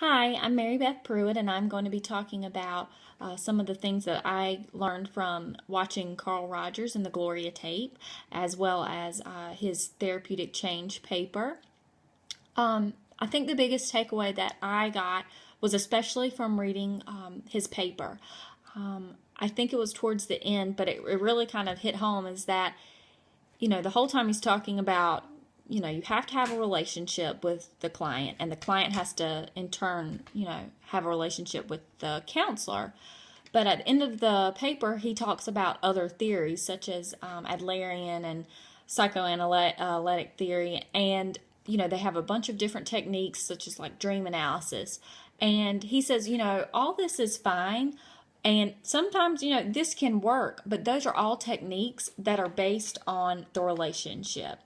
Hi, I'm Mary Beth Pruitt, and I'm going to be talking about some of the things that I learned from watching Carl Rogers and the Gloria tape, as well as his therapeutic change paper. I think the biggest takeaway that I got was especially from reading his paper. I think it was towards the end, but it really kind of hit home is that the whole time he's talking about, you have to have a relationship with the client, and the client has to, in turn, have a relationship with the counselor. But at the end of the paper, he talks about other theories, such as Adlerian and psychoanalytic theory, and, they have a bunch of different techniques, such as like dream analysis. And he says, all this is fine, and sometimes, this can work, but those are all techniques that are based on the relationship.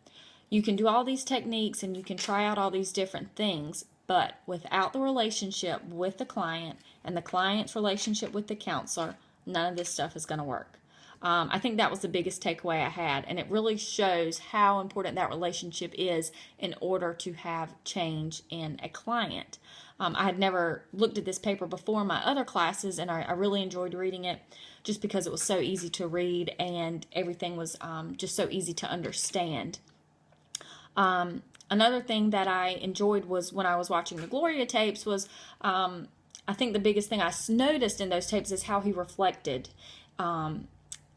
You can do all these techniques and you can try out all these different things, but without the relationship with the client and the client's relationship with the counselor, none of this stuff is going to work. I think that was the biggest takeaway I had, and it really shows how important that relationship is in order to have change in a client. I had never looked at this paper before in my other classes, and I really enjoyed reading it just because it was so easy to read and everything was just so easy to understand. Another thing that I enjoyed was when I was watching the Gloria tapes was I think the biggest thing I noticed in those tapes is how he reflected.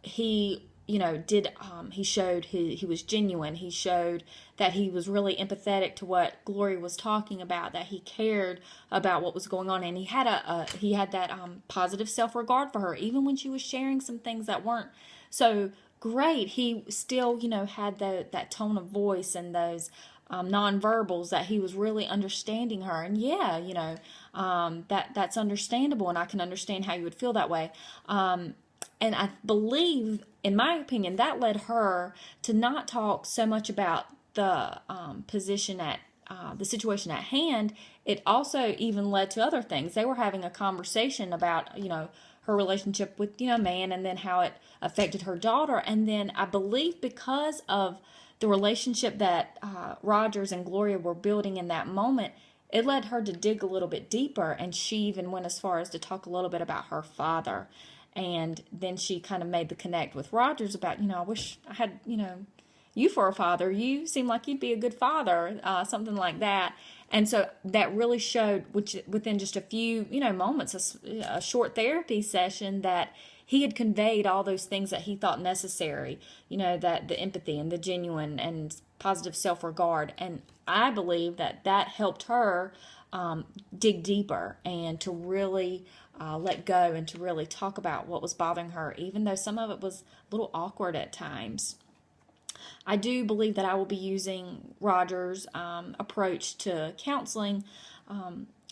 He he showed he was genuine. He showed that he was really empathetic to what Gloria was talking about, that he cared about what was going on, and he had that positive self-regard for her even when she was sharing some things that weren't so great. He still had that tone of voice and those nonverbals, that he was really understanding her. And that's understandable, and I can understand how you would feel that way. And I believe, in my opinion, that led her to not talk so much about the position at the situation at hand. It also even led to other things. They were having a conversation about, her relationship with, man, and then how it affected her daughter. And then I believe because of the relationship that Rogers and Gloria were building in that moment, it led her to dig a little bit deeper. And she even went as far as to talk a little bit about her father. And then she kind of made the connect with Rogers about, I wish I had, you for a father. You seem like you'd be a good father, something like that. And so that really showed, which within just a few, moments, a short therapy session, that he had conveyed all those things that he thought necessary, that the empathy and the genuine and positive self-regard. And I believe that helped her dig deeper and to really let go and to really talk about what was bothering her, even though some of it was a little awkward at times. I do believe that I will be using Rogers' approach to counseling.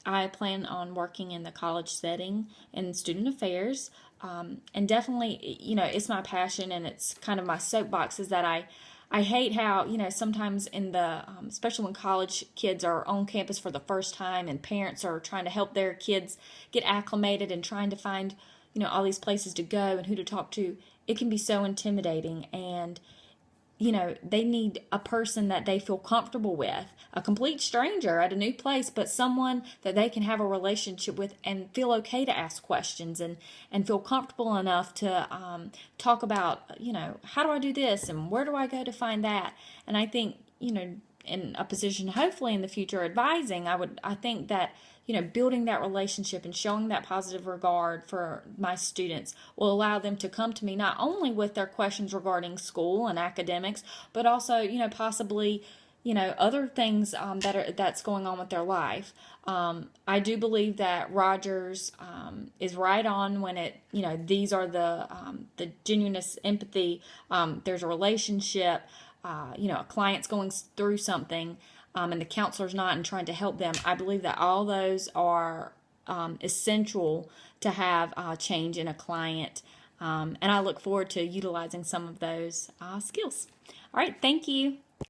I plan on working in the college setting in student affairs. And definitely, it's my passion, and it's kind of my soapbox, is that I hate how, sometimes in the, especially when college kids are on campus for the first time and parents are trying to help their kids get acclimated and trying to find, all these places to go and who to talk to, it can be so intimidating. And they need a person that they feel comfortable with, a complete stranger at a new place, but someone that they can have a relationship with and feel okay to ask questions and feel comfortable enough to talk about, how do I do this and where do I go to find that? And I think, in a position, hopefully in the future, advising, I think that, building that relationship and showing that positive regard for my students will allow them to come to me not only with their questions regarding school and academics, but also, possibly, other things that's going on with their life. I do believe that Rogers is right on when these are the genuineness, empathy. There's a relationship. A client's going through something, and the counselor's not, and trying to help them. I believe that all those are essential to have change in a client, and I look forward to utilizing some of those skills. All right, thank you.